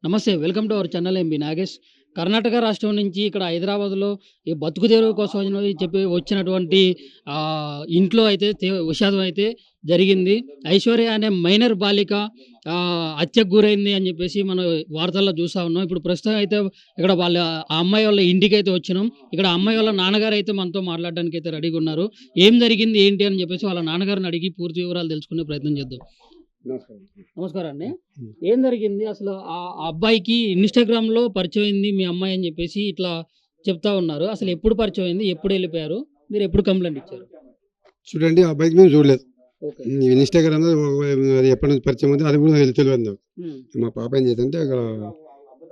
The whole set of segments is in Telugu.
నమస్తే. Welcome to our channel MB Nagesh. Karnataka రాష్ట్రం నుంచి ఇక్కడ హైదరాబాద్‌లో ఈ బతుకు తెరువు కోసం అని చెప్పి వచ్చినటువంటి ఇంట్లో అయితే విషాదం అయితే జరిగింది. ఐశ్వర్య అనే మైనర్ బాలిక హత్యకు గురైంది అని చెప్పేసి మనం వార్తల్లో చూస్తా ఉన్నాం. ఇప్పుడు ప్రస్తుతం అయితే ఇక్కడ ఆ అమ్మాయి వాళ్ళ ఇంటికైతే వచ్చినాం. ఇక్కడ ఆ అమ్మాయి వాళ్ళ నాన్నగారు అయితే మనతో మాట్లాడడానికి అయితే రెడీగా ఉన్నారు. ఏం జరిగింది ఏంటి అని చెప్పేసి వాళ్ళ నాన్నగారిని అడిగి పూర్తి వివరాలు తెలుసుకునే ప్రయత్నం చేద్దాం. నమస్కారం. నమస్కారం అండి. హ్మ్. ఏం జరిగింది అసలు? ఆ అబ్బాయికి ఇన్‌స్టాగ్రామ్‌లో పరిచయం అయింది మీ అమ్మాయి అని చెప్పేసి ఇట్లా చెప్తా ఉన్నారు. అసలు ఎప్పుడు పరిచయం అయింది? ఎప్పుడు ఎళ్ళిపోయారు? మీరు ఎప్పుడు కంప్లెయింట్ ఇచ్చారు? చూడండి ఆ బైక్ మేము చూడలేదు. ఓకే. ఇన్‌స్టాగ్రామ్‌లో అది ఎప్పటి నుంచి పరిచయం ఉంది అది కూడా తెలియదు నాకు. హ్మ్. మా పాప ఏం చేద్దంటే అక్కడ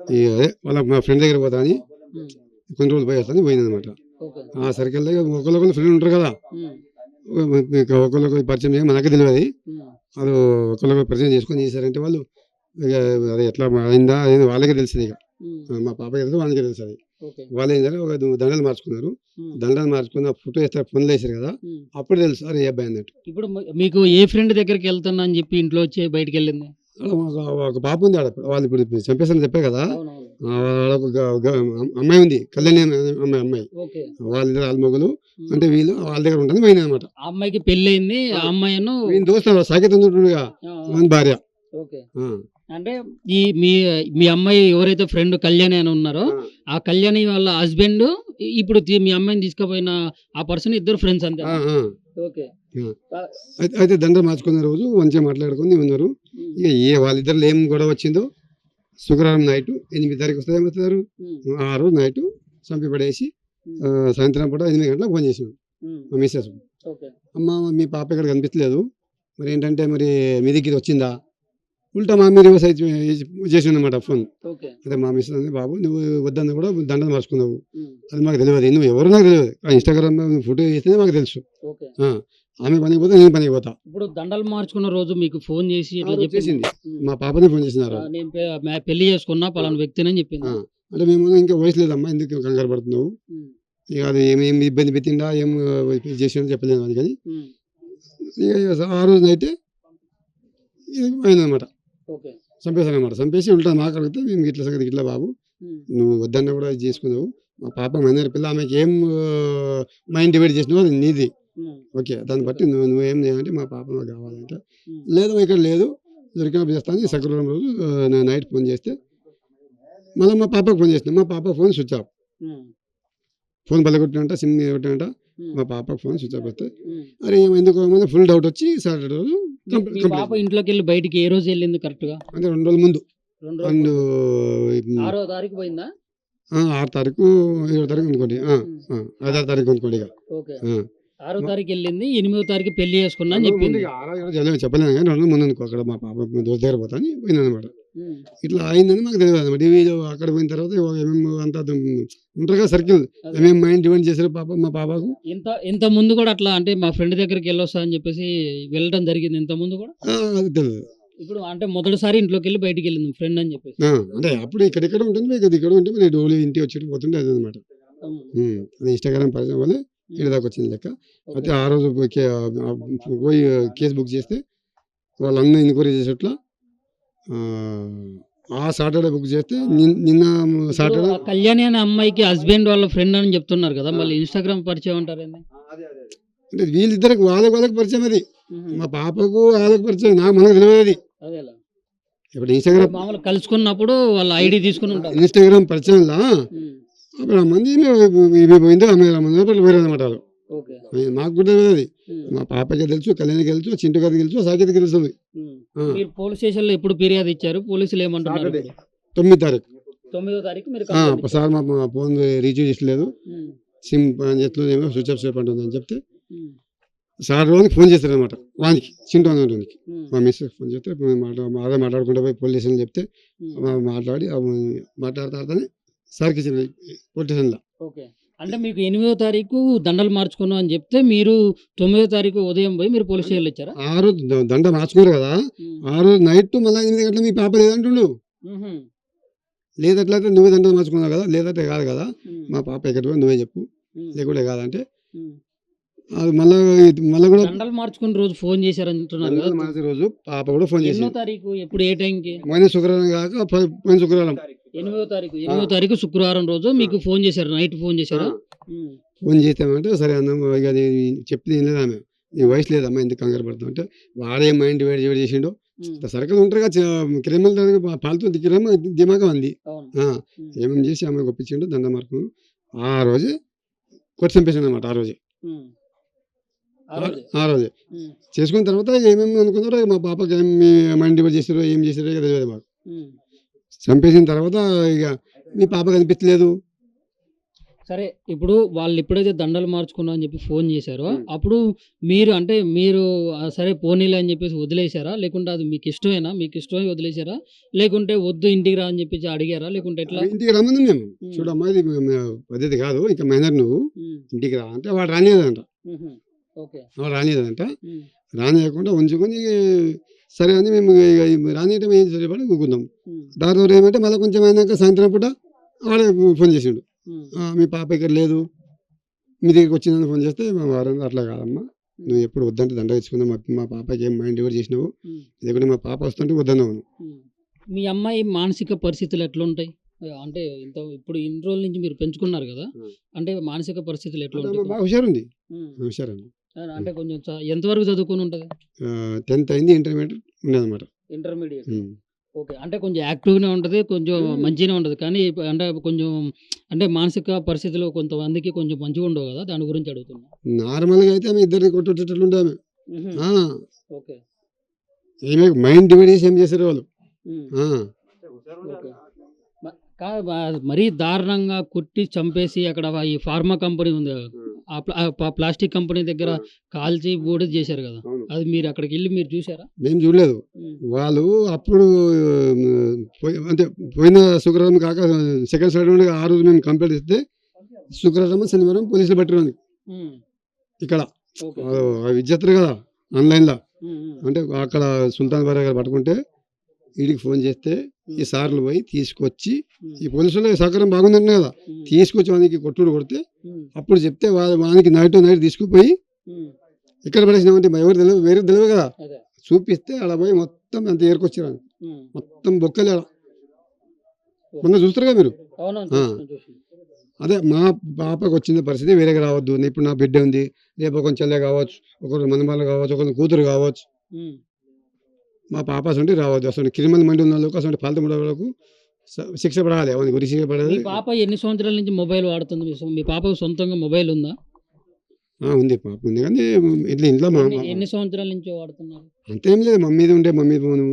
అదే మా ఫ్రెండ్ దగ్గర పోతా అని హ్మ్. కొన్ని రోజులు పోయి వస్తాను పోయిందనమాట. ఓకే. ఆ సర్కిల్ దగ్గర ఒకళ్ళొకళ్ళు ఫ్రెండ్ ఉంటారు కదా! హ్మ్. ఒకళ్ళొకళ్ళు పరిచయం మనకే తెలియదు. హ్మ్. అది ఒకళ్ళొకళ్ళు పరిచయం చేసుకొని చేశారంటే వాళ్ళు ఇక అది ఎట్లా అయిందా అనేది వాళ్ళకే తెలిసింది ఇక. హ్మ్. మా పాపకి తెలుసు వాళ్ళకే తెలుసు అది. ఓకే. వాళ్ళు ఏం చేశారు ఒక దండలు మార్చుకున్నారు. హ్మ్. దండలు మార్చుకుని ఆ ఫోటో వేస్తారు ఫోన్లో వేసారు కదా! హ్మ్. అప్పుడు తెలుసు అరే ఏ అబ్బాయి అన్నట్టు. ఇప్పుడు మీకు ఏ ఫ్రెండ్ దగ్గరికి ఎళ్తున్నా అని చెప్పి ఇంట్లో వచ్చి బయటికెళ్ళింది? ఒక పాప ఉంది ఆడ. వాళ్ళు ఇప్పుడు చంపేసారని చెప్పారు కదా! అవునవును. వాళ్ళకు అమ్మాయి ఉంది. కళ్యాణి అనే అమ్మాయి. ఓకే. వాళ్ళిద్దరు ఆల్మగలు. హ్మ్. అంటే వీళ్ళు వాళ్ళ దగ్గర ఉంటుంది పోయిందనమాట. ఆ అమ్మాయికి పెళ్లయింది. ఆ అమ్మాయేమో వీని దోస్తు సాకేత్ ఉంటుండగా ఆ! ఆ! వాని భార్య. ఓకే. ఆ! అంటే ఈ మీ మీ అమ్మాయి ఎవరైతే ఫ్రెండ్ కళ్యాణి అని ఉన్నారో, ఆ! ఆ కళ్యాణి వాళ్ళ హస్బెండ్ ఇప్పుడు మీ అమ్మాయిని తీసుకుపోయిన ఆ పర్సన్ ఇద్దరు ఫ్రెండ్స్ ఆ! అంతేనా? ఆ! ఓకే. ఆ! ఆహ్, అయితే దండ మార్చుకున్న రోజు మంచిగా మాట్లాడుకొని ఉన్నారు. హ్మ్. ఇక వాళ్ళిద్దరిలో ఏం గొడవ వచ్చిందో శుక్రవారం నైటు 8 తారీఖు వస్తే ఏమవుతారు? హ్మ్. ఆ రోజు నైటు చంపి పడేసి హ్మ్. సాయంత్రం పూట 8 గంటలకు ఫోన్ చేసిండు హ్మ్. మా మిసెస్. ఓకే. అమ్మ మీ పాప ఇక్కడ కనిపించలేదు. మరేంటంటే మరి మీ దగ్గరికి వచ్చిందా? ఉల్టా మా మీద రివర్స్ చేసిండనమాట ఫోన్. ఓకే. అయితే మా మిసెస్ అంది, "బాబు నువ్వు వద్దన్నా కూడా దండలు మార్చుకున్నావు. హ్మ్. అది మాకు తెలవదు. నువ్వు ఎవరో నాకు తెలవదు. ఆ ఇన్‌స్టాగ్రామ్‌లో నువ్వు ఫోటో చేస్తేనే మాకు తెలుసు. ఓకే. ఆ! ఆమె పనికి పోతే నేను పనికి పోతా." ఇప్పుడు దండలు మార్చుకున్న రోజు మీకు ఫోన్ చేసి ఆ ఇట్లా రోజు చెప్పిందా? చేసింది. హ్మ్. మా పాపనే ఫోన్ చేసింది ఆ రోజు. నేను పెళ్లి చేసుకున్నా ఆ! పలానా వ్యక్తినని ఆ! చెప్పిందా? అంటే మేము ఇంకా వయసు లేదమ్మా ఎందుకు కంగారు పడుతున్నావు? హ్మ్. ఇక అది ఏమి ఇబ్బంది పెట్టిండా ఏం చేసిండో చెప్పలేను అందుకని. హ్మ్. ఇక ఆ రోజు నైటే ఇది పోయిందనమాట. ఓకే. చంపేసారనమాట. చంపేసి ఉల్టా మాకు అడిగితే మేము ఇట్లా సంగతి ఇట్లా బాబు హ్మ్. నువ్వు వద్దన్నా కూడా ఇది చేసుకున్నావు. మా పాప మైనర్ పిల్ల ఆమెకి ఏం మైండ్ డివైడ్ చేసినావో అది నీది. హ్మ్. ఓకే. దాన్ని ఓకే. బట్టి నువ్వేం చేయాలంటే మా పాప నాకు కావాలంటే, హ్మ్. లేదు ఇక్కడ లేదు. దొరికినప్పుడు చేస్తా అని శుక్రవారం రోజు నైట్ ఫోన్ చేస్తే, మళ్ళా మా పాపకి ఫోన్ చేసినా. మా పాప ఫోన్ స్విచ్ ఆఫ్. హ్మ్. ఫోన్ పగలగొట్టినంట, సిమ్ కొట్టినంట. హ్మ్. మా పాప ఫోన్ స్విచ్ ఆఫ్ వస్తే, హ్మ్. అరే ఎందుకో ఏమో ఫుల్ డౌట్ వచ్చి సాటర్డే రోజు మీ మీ పాప కంప్లెయింట్ ఇంట్లోకెళ్ళి బయటికి ఏ రోజు ఎళ్ళింది కరెక్ట్‌గా? అంటే 2 రోజుల ముందు. 2 రోజుల అండ్ ముందు. హ్మ్. 6వ తారీఖు పోయిందా? 6 తారీఖు, 7 తారీఖు అనుకోండి. హ్మ్. 5, 6 తారీఖు అనుకోండి ఇక. ఓకే. ఆ! 6వ మ తారీఖు ఎళ్ళింది. 8వ తారీఖు పెళ్లి చేసుకున్నా 2 అని రోజుల ముందు చెప్పింది. ఇక 6 రోజులు చెప్పలేను గానీ 2 రోజుల ముందు అనుకో అక్కడ మా పాప దోస్త్ దగ్గర పోతా అని పోయినాననమాట. హ్మ్. ఇట్లా అయిందని మాకు తెలవదనమాట. వీళ్ళు అక్కడ పోయిన తర్వాత ఏమేమి అంతా ఉంటారు కదా సర్కిల్. అదే. ఏమేమి మైండ్ డివైడ్ చేశారు మా పాపకు. ఇంత ముందు గూడా అట్లా అంటే మా ఫ్రెండ్ దగ్గరికెళ్ళొస్తా అని చెప్పేసి వెళ్ళడం జరిగింది ఇంత ముందు గూడా? అది తెలవదు. ఇప్పుడు అంటే మొదటిసారి ఇంట్లోకెళ్ళి బయటికెళ్ళింది ఫ్రెండ్ అని చెప్పేసి. అంటే అప్పుడు ఇక్కడిక్కడ ఉంటుంది. మీకు ఇక్కడ ఉంటే మరి డోలీ ఇంటికి వచ్చి పోతుండే అదనమాట. హ్మ్. అది ఇన్‌స్టాగ్రామ్ పరిచయం వల్లే ఈడ హ్మ్. దాకా వచ్చింది లెక్క. ఓకే. అయితే ఆ రోజు పోయి కేస్ బుక్ చేస్తే వాళ్ళన్నీ ఎంక్వైరీ చేసేట్ల ఆ సాటర్‌డే బుక్ చేస్తే నిన్న ఇప్పుడు సాటర్‌డే ఆ కళ్యాణి అనే అమ్మాయికి హస్బెండ్ వాళ్ళ ఫ్రెండ్ అని చెప్తున్నారు కదా! ఆ! మళ్ళీ ఇన్‌స్టాగ్రామ్ పరిచయం అంటారేంది? అంటే వీళ్ళిద్దరికి వాళ్ళకి పరిచయం అది. హుహు. మా పాపకు వాళ్ళకి పరిచయం. మనకు తెలవదది. అదేలా. ఇప్పుడు అంటే మామూలుగా కలుసుకున్నప్పుడు వాళ్ళ ఐడీ తీసుకొని ఉంటారు. ఇన్‌స్టాగ్రామ్ పరిచయంలా హ్మ్. అప్పుడు ఆ మంది ఈమె పోయిందో ఆమె రమ్మన్నారు పోయారనమాట ఆళ్ళు. ఓకే. మాకు కూడా తెలవదది. హ్మ్. మా పాపకి తెలుసు, కళ్యాణికి తెలుసు, చింటు గారికి తెలుసు, సాకేత్‌కి తెలుస్తది. హ్మ్. ఆ! మీరు పోలీస్ స్టేషన్‌లో ఎప్పుడు ఫిర్యాదు ఇచ్చారు? పోలీసులు ఏమంటున్నారు సాటర్‌డే ఇప్పుడు? 9 తారీఖు. 9వ తారీఖు మీరు కంప్లెయింట్ ఇచ్చారు. సార్ మా ఫోన్ రీచార్జ్ చేయట్లేదు. హ్మ్. సిమ్ పనిచేయట్లేదేమో స్విచ్ ఆఫ్ చేయమంటుందని చెప్తే, హ్మ్. సార్ రోజుకి ఫోన్ చేస్తారనమాట. వానికి చింటూ అనేటోనికి. హ్మ్. మా మిసెస్ ఫోన్ చేస్తే అదే మాట్లాడుకుంటూ పోయి పోలీస్ స్టేషన్‌లో చెప్తే హ్మ్. మాట్లాడి మాట్లాడతానే సార్‌కి ఇచ్చిన పోలీస్ స్టేషన్‌లో. ఓకే. అంటే మీకు 8వ తారీఖు దండలు మార్చుకున్నాం అని చెప్తే, మీరు 9వ తారీఖు ఉదయం పోయి మీరు పోలీస్ స్టేషన్‌లో ఇచ్చారా? ఆ రోజు దండ మార్చుకున్నారు కదా! హ్మ్. ఆ రోజు నైట్ మళ్ళా 8 గంటలకు మీ పాప లేదంటుండు. హుహు. లేదట్లయితే నువ్వే దండ మార్చుకున్నావు కదా! లేదంటే కాదు కదా! హ్మ్. మా పాప ఎక్కడికి పోయింది నువ్వే చెప్పు. హ్మ్. లేకుంటే కాదంటే హ్మ్. అది మళ్ళీ కూడా దండలు మార్చుకున్న రోజు ఫోన్ చేశారంటున్నారు కదా. మార్చి రోజు పాప కూడా ఫోన్ ఎన్నో చేసి తారీఖు ఎప్పుడు ఏ టైంకి? పోయిన శుక్రవారం కాక పోయిన శుక్రవారం 8వ తారీఖు శుక్రవారం రోజు మీకు ఫోన్ చేశారు, నైట్ ఫోన్ చేశారా? ఫోన్ చేస్తామంటే సరే అన్నాం ఇక చెప్తే ఏం లేదు ఆమె నీ వయసు లేదమ్మా ఎందుకు కంగారు పడతాం అంటే వాడే మైండ్ వేడి చేసిండు సరకులు ఉంటారుగా క్రిమినల్ పాలతో దిమాగా ఉంది ఏమేమి చేసి ఆమె ఒప్పించిండు దండ మార్కు ఆ రోజే కొట్టి చంపేసాడు అనమాట. ఆ రోజే చేసుకున్న తర్వాత ఏమేమి అనుకున్నారో మా పాపకి ఏమి మైండ్ డివైడ్ చేసారో ఏం చేసారో తెలియదు మాకు. చంపేసిన తర్వాత ఇక మీ పాప కనిపించలేదు. సరే, ఇప్పుడు వాళ్ళు ఎప్పుడైతే దండలు మార్చుకున్నా అని చెప్పి ఫోన్ చేశారో అప్పుడు మీరు సరే పోనీలే అని చెప్పేసి వదిలేశారా, లేకుంటే అది మీకు ఇష్టమేనా, మీకు ఇష్టమై వదిలేశారా, లేకుంటే వద్దు ఇంటికి రా అని చెప్పేసి అడిగారా, లేకుంటే ఎట్లా? ఇంటికి రమ్మని మేము చూడమ్మా ఇది పద్ధతి కాదు ఇంకా మైనర్ నువ్వు ఇంటికి రా అంటే వాడు రానియదంట. వాడు రానియదంట, రానియకుండా ఉంచుకొని సరే అని మేము రానియటం ఏం సరిపడి కూకున్నాం. దాని ద్వారా ఏమంటే మళ్ళీ కొంచెం అయినాక సాయంత్రం పూట వాడే ఫోన్ చేసిండు మీ పాప ఇక్కడ లేదు మీ దగ్గరికి వచ్చిందని ఫోన్ చేస్తే మా వారం అట్లా కాదమ్మా నువ్వు ఎప్పుడు వద్దంటే దండ తెచ్చుకుందాం మా పాపకి ఏం మైండ్ డివైడ్ చేసినావు లేకుంటే మా పాప వస్తుంటే వద్దన్నావు. మీ అమ్మాయి మానసిక పరిస్థితులు ఎట్లుంటాయి అంటే ఇప్పుడు ఇన్ని రోజుల నుంచి మీరు పెంచుకున్నారు కదా, అంటే మానసిక పరిస్థితులు ఎట్లుంటాయి? బాగా హుషారుంది, హుషారండి. అంటే కొంచెం ఎంతవరకు చదువుకుని ఉంటుంది? 10th అయింది, ఇంటర్మీడియట్ ఉండేదన్నమాట. Intermediate okay. అంటే కొంచెం యాక్టివ్గానే ఉంటుంది, కొంచెం మంచిగానే ఉంటుంది, కానీ అంటే కొంచెం అంటే మానసిక పరిస్థితులు కొంతమందికి కొంచెం మంచిగా ఉండవు కదా, దాని గురించి అడుగుతున్నా. నార్మల్గా అయితే ఆమె ఇద్దరిని కొట్టేటట్లు ఉండే ఆమె. ఓకే. ఏమే మైండ్ డివైడ్ చేసి ఏం చేశారు వాళ్ళు. మరీ దారుణంగా కొట్టి చంపేసి అక్కడ ఈ ఫార్మా కంపెనీ ఉంది కదా, ఆ ప్లాస్టిక్ కంపెనీ దగ్గర కాల్చి బూడిద చేశారు కదా, అది మీరు అక్కడికి వెళ్ళి మీరు చూసారా? మేము చూడలేదు. వాళ్ళు అప్పుడు అంటే పోయిన శుక్రవారం కాక సెకండ్ సాటర్డే ఆ రోజు మేము కంప్లైంట్ ఇస్తే శుక్రవారం శనివారం పోలీసులు పట్టిరు ఇక్కడ ఇచ్చేస్తారు కదా ఆన్లైన్లో. అంటే అక్కడ సుల్తాన్ బారా గారు పట్టుకుంటే వీడికి ఫోన్ చేస్తే ఈ సార్లు పోయి తీసుకొచ్చి ఈ పోలీసుల సహకారం బాగుందంటే కదా తీసుకొచ్చి వానికి కొట్టుడు కొడితే అప్పుడు చెప్తే వానికి నైట్ తీసుకుపోయి ఇక్కడ పడేసినామంటే ఎవరు తెలియదు వేరే తెలియదు కదా చూపిస్తే అలా పోయి మొత్తం అంత ఏరుకొచ్చారు మొత్తం బొక్కలు అలా మొన్న చూస్తారు కదా మీరు. అదే మా పాపకు వచ్చిన పరిస్థితి వేరేగా రావద్దు, ఇప్పుడు నా బిడ్డ ఉంది, రేపు ఒక చెల్లె కావచ్చు, ఒకరు మనమాలు కావచ్చు, ఒకరు కూతురు కావచ్చు, మా పాప అసలు రావద్దు. అసలు క్రిమినల్ మైండ్ ఉన్న వాళ్ళకు అసలు ఫలితం ఉండే వాళ్ళకు శిక్ష పడాలి, అవన్నీ గురి శిక్ష పడాలి. మీ పాప ఎన్ని సంవత్సరాల నుంచి మొబైల్ వాడుతుంది? మీ పాపకు సొంతంగా మొబైల్ ఉందా? ఉంది, పాప ఉంది, కానీ ఇట్లా ఇంట్లో ఎన్ని సంవత్సరాల నుంచి వాడుతున్నారు? అంతేం లేదు, మమ్మీ ఉండే మమ్మీ ఫోను,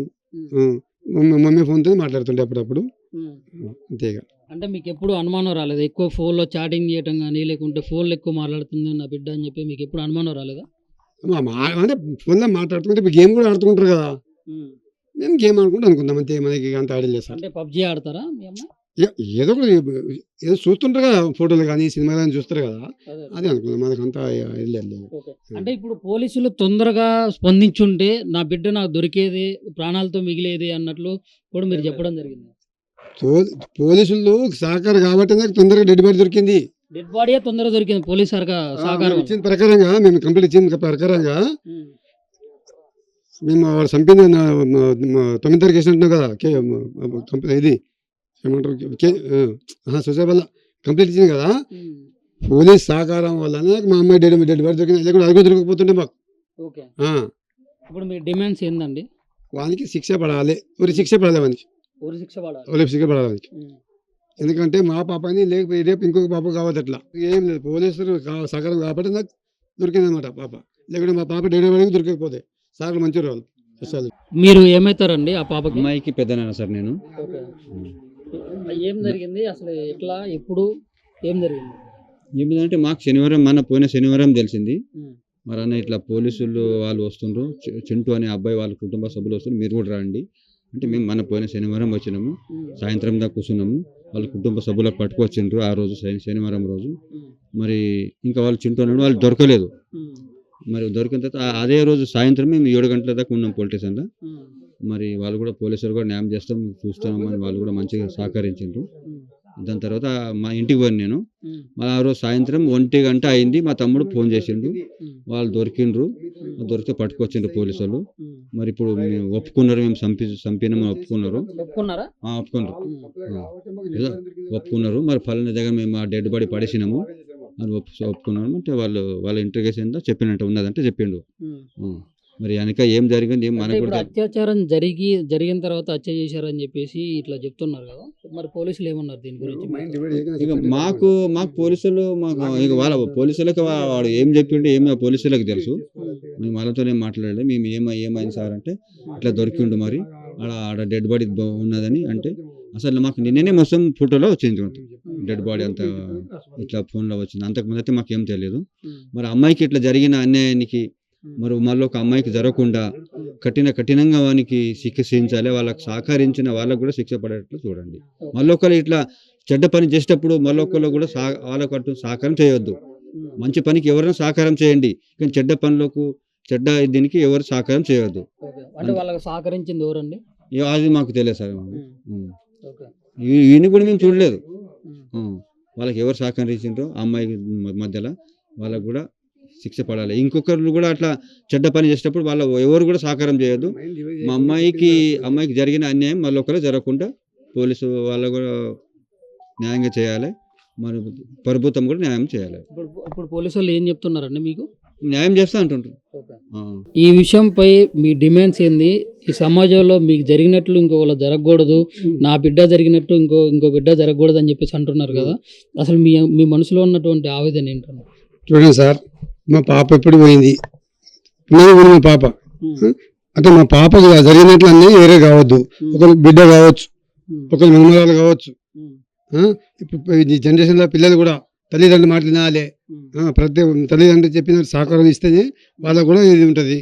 మమ్మీ ఫోన్తో మాట్లాడుతుండే అప్పుడప్పుడు అంతేగా. అంటే మీకు ఎప్పుడు అనుమానం రాలేదు ఎక్కువ ఫోన్లో చాటింగ్ చేయడం కానీ, లేకుంటే ఫోన్లో ఎక్కువ మాట్లాడుతుంది నా బిడ్డ అని చెప్పి మీకు ఎప్పుడు అనుమానం రాలేదా? అంటే ఫోన్లో మాట్లాడుతుంటే ఇప్పుడు గేమ్ కూడా ఆడుతుంటారు కదా, మేము గేమ్ ఆడుకుంటూ అనుకుందాం అంతే, మనకి అంత ఆడలేదు సార్. అంటే పబ్జీ ఆడతారా మీ అమ్మ? ఏదో ఒకటి ఏదో చూస్తుంటారు కదా ఫోటోలు కానీ సినిమా కానీ చూస్తారు కదా, అదే అనుకుందాం, మనకు అంతా వెళ్ళలేదు. అంటే ఇప్పుడు పోలీసులు తొందరగా స్పందించుంటే నా బిడ్డ నాకు దొరికేది, ప్రాణాలతో మిగిలేది అన్నట్లు కూడా మీరు చెప్పడం జరిగింది. పోలీసులు సహకారం కాబట్టి నాకు తొందరగా డెడ్ బాడీ దొరికింది. డెడ్ బాడీ తొందరగా దొరికింది పోలీస్ సహకారం ఇచ్చిన ప్రకారంగా, మేము కంప్లీట్ ఇచ్చిన ప్రకారంగా మేము వాడు చంపింది 9 తారీఖు వేసినట్టున్నాం కదా కంప్లీట్ ఇది ఏమంటారు సొసైటీ వల్ల కంప్లీట్ ఇచ్చింది కదా, పోలీస్ సహకారం వల్లనే మా అమ్మాయి డెడ్ బాడీ దొరికింది, లేకుండా అది కూడా దొరకకపోతుండే మాకు. ఇప్పుడు మీ డిమాండ్స్ ఏందండి? వానికి శిక్ష పడాలి, ఊరి శిక్ష పడాలి, వానికి శిక్ష పడాలి వానికి. ఎందుకంటే మా పాపని లేకపోతే రేపు ఇంకొక పాప కావద్దు, అట్లా ఏం లేదు, పోలీసులు సహకారం కాబట్టి నాకు దొరికింది అనమాట పాప, లేకుంటే మా పాప డెడ్ బాడీకి దొరకకపోతే సార్ మంచి వాళ్ళు. మీరు ఏమవుతారండి ఆ పాపకి? అమ్మాయికి పెద్దనా సార్ నేను. ఏం జరిగింది అసలు, ఎట్లా, ఎప్పుడు, ఏం జరిగింది? ఏమిటంటే మాకు పోయిన శనివారం తెలిసింది, మరి అన్న ఇట్లా పోలీసులు వాళ్ళు వస్తుండ్రు, చింటూ అనే అబ్బాయి వాళ్ళ కుటుంబ సభ్యులు వస్తుండ్రు, మీరు కూడా రండి అంటే మేము పోయిన శనివారం వచ్చినాము, సాయంత్రం దాకా కూర్చున్నాము, వాళ్ళ కుటుంబ సభ్యులకు పట్టుకొచ్చిండ్రు ఆ రోజు శనివారం రోజు. మరి ఇంకా వాళ్ళు చింటూ అన్నాడు, వాళ్ళు దొరకలేదు. మరి దొరికిన తర్వాత అదే రోజు సాయంత్రం మేము 7 గంటల దాకా ఉన్నాం పోలీస్ స్టేషన్లో. మరి వాళ్ళు కూడా పోలీసులు కూడా న్యాయం చేస్తాం చూస్తాం అని వాళ్ళు కూడా మంచిగా సహకరించారు. దాని తర్వాత మా ఇంటికి పోయాను నేను. మళ్ళీ ఆ రోజు సాయంత్రం 1 గంట అయింది, మా తమ్ముడు ఫోన్ చేసిండు, వాళ్ళు దొరికిండ్రు, దొరికితే పట్టుకొచ్చిండ్రు పోలీసు వాళ్ళు. మరి ఇప్పుడు మేము ఒప్పుకున్నారు, మేము చంపినామని ఒప్పుకున్నారు. ఒప్పుకున్నారా? ఒప్పుకున్నారు, ఏదో ఒప్పుకున్నారు. మరి పలానా దగ్గర మేము ఆ డెడ్ బాడీ పడేసినాము అని ఒప్పుకున్నాము. అంటే వాళ్ళ ఇంట్రిగేషన్ చెప్పినట్టు ఉన్నదంటే చెప్పిండు. మరి వెనక ఏం జరిగింది ఏం అంటే మనకు ఇప్పుడు కూడా అత్యాచారం జరిగిన తర్వాత హత్య చేశారని చెప్పేసి ఇట్లా చెప్తున్నారు కదా, మరి పోలీసులు ఏమన్నారు దీని గురించి? ఇక మాకు పోలీసులు ఇక వాళ్ళ పోలీసులకు వాడు ఏం చెప్పిండు ఏమో పోలీసులకు తెలుసు. మేము వాళ్ళతోనే మాట్లాడలేదు. మేము ఏమైంది సార్ అంటే ఇట్లా దొరికిండు, మరి ఆడ డెడ్ బాడీ ఉన్నదని. అంటే అసలు మాకు నిన్ననే మొత్తం ఫోటోలో వచ్చింది డెడ్ బాడీ అంతా, ఇట్లా ఫోన్లో వచ్చింది. అంతకుముందు అయితే మాకేం తెలియదు. మరి అమ్మాయికి ఇట్లా జరిగిన అన్యాయానికి మరి మళ్ళీ ఒక అమ్మాయికి జరగకుండా కఠినంగా వానికి శిక్షించాలి. వాళ్ళకి సహకరించిన వాళ్ళకు కూడా శిక్ష పడేటట్లు చూడండి. మళ్ళీ ఒకరు ఇట్లా చెడ్డ పని చేసేటప్పుడు మళ్ళీ ఒకళ్ళు కూడా వాళ్ళకు సహకారం చేయొద్దు. మంచి పనికి ఎవరైనా సహకారం చేయండి, కానీ చెడ్డ పనులకు చెడ్డ దీనికి ఎవరు సహకారం చేయొద్దు. అంటే వాళ్ళకి సహకరించింది ఎవరండి? అది మాకు తెలియదు సార్. ఈయన కూడా మేము చూడలేదు. వాళ్ళకి ఎవరు సహకరించిండ్రో అమ్మాయి మధ్యలో వాళ్ళకు కూడా శిక్ష పడాలి. ఇంకొకరు కూడా అట్లా చెడ్డ పని చేసేటప్పుడు వాళ్ళ ఎవరు కూడా సహకారం చేయొద్దు. మా అమ్మాయికి జరిగిన అన్యాయం మళ్ళీ ఒకరు జరగకుండా పోలీసు వాళ్ళు కూడా న్యాయంగా చేయాలి. మరి ప్రభుత్వం కూడా న్యాయం చేయాలి. ఇప్పుడు పోలీసు వాళ్ళు ఏం చెప్తున్నారండి మీకు? న్యాయం చేస్తా అంటుంటారు. ఈ విషయంపై మీ డిమాండ్స్ ఏంది? ఈ సమాజంలో మీకు జరిగినట్లు ఇంకోలా జరగకూడదు, నా బిడ్డ జరిగినట్టు ఇంకో బిడ్డ జరగకూడదు అని చెప్పేసి అంటున్నారు కదా, అసలు మీ మనసులో ఉన్నటువంటి ఆవేదన ఏంటన్నారు? చూడండి సార్, మా పాప ఎప్పుడు పోయింది, మా పాప అంటే మా పాప జరిగినట్లు అన్నీ వేరే కావద్దు. ఒకరు బిడ్డ కావచ్చు, ఒకరు మనమరాలు కావచ్చు. ఇప్పుడు ఈ జనరేషన్లో పిల్లలు కూడా తల్లిదండ్రులు మాట వినాలి. ప్రతి తల్లిదండ్రులు చెప్పిన సహకారం ఇస్తేనే వాళ్ళకు కూడా ఇది ఉంటుంది.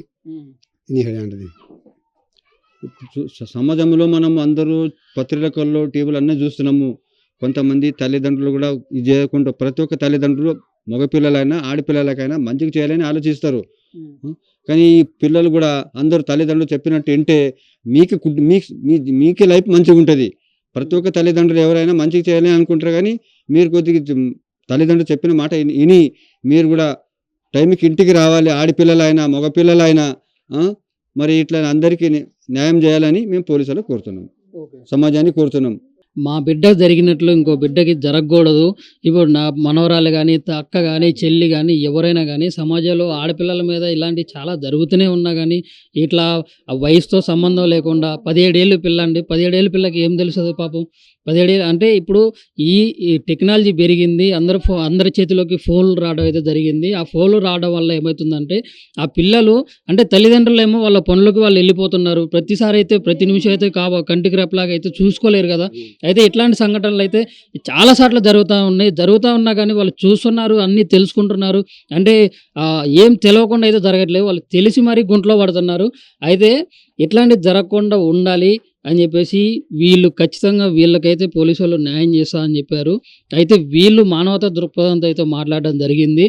సమాజంలో మనం అందరూ పత్రికల్లో టీవీలు అన్నీ చూస్తున్నాము. కొంతమంది తల్లిదండ్రులు కూడా ఇది చేయకుండా, ప్రతి ఒక్క తల్లిదండ్రులు మగపిల్లలైనా ఆడపిల్లలకైనా మంచిగా చేయాలని ఆలోచిస్తారు. కానీ ఈ పిల్లలు కూడా అందరూ తల్లిదండ్రులు చెప్పినట్టు వింటే మీకే లైఫ్ మంచిగా ఉంటుంది. ప్రతి ఒక్క తల్లిదండ్రులు ఎవరైనా మంచిగా చేయాలని అనుకుంటారు, కానీ మీరు కొద్దిగా తల్లిదండ్రులు చెప్పిన మాట విని మీరు కూడా టైంకి ఇంటికి రావాలి. ఆడపిల్లలైనా మగపిల్లలైనా మరి ఇట్లా అందరికీ న్యాయం చేయాలని మేము పోలీసులు కోరుతున్నాం, సమాజాన్ని కోరుతున్నాం. మా బిడ్డ జరిగినట్లు ఇంకో బిడ్డకి జరగకూడదు. ఇప్పుడు నా మనవరాలు కానీ, అక్క కానీ, చెల్లి కానీ, ఎవరైనా కానీ సమాజంలో ఆడపిల్లల మీద ఇలాంటి చాలా జరుగుతూనే ఉన్నా కానీ ఇట్లా వయసుతో సంబంధం లేకుండా 17 ఏళ్ళు పిల్ల అండి, 17 ఏళ్ళ పిల్లకి ఏం తెలుస్తుంది పాపం? 17 ఏళ్ళు అంటే ఇప్పుడు ఈ టెక్నాలజీ పెరిగింది, అందరి చేతిలోకి ఫోన్లు రావడం అయితే జరిగింది. ఆ ఫోన్లు రావడం వల్ల ఏమవుతుందంటే ఆ పిల్లలు అంటే తల్లిదండ్రులు ఏమో వాళ్ళ పనులకు వాళ్ళు వెళ్ళిపోతున్నారు. ప్రతిసారి అయితే ప్రతి నిమిషం అయితే కంటికి రెప్పలాగా అయితే చూసుకోలేరు కదా. అయితే ఇట్లాంటి సంఘటనలు అయితే చాలా సార్లు జరుగుతూ ఉన్నా కానీ వాళ్ళు చూస్తున్నారు, అన్నీ తెలుసుకుంటున్నారు. అంటే ఏం తెలియకుండా అయితే జరగట్లేదు, వాళ్ళు తెలిసి మరీ గుంట్లో పడుతున్నారు. అయితే ఇట్లాంటివి జరగకుండా ఉండాలి అని చెప్పేసి ఖచ్చితంగా వీళ్ళకైతే పోలీసు వాళ్ళు న్యాయం చేస్తా అని చెప్పారు. అయితే వీళ్ళు మానవతా దృక్పథంతో అయితే మాట్లాడడం జరిగింది.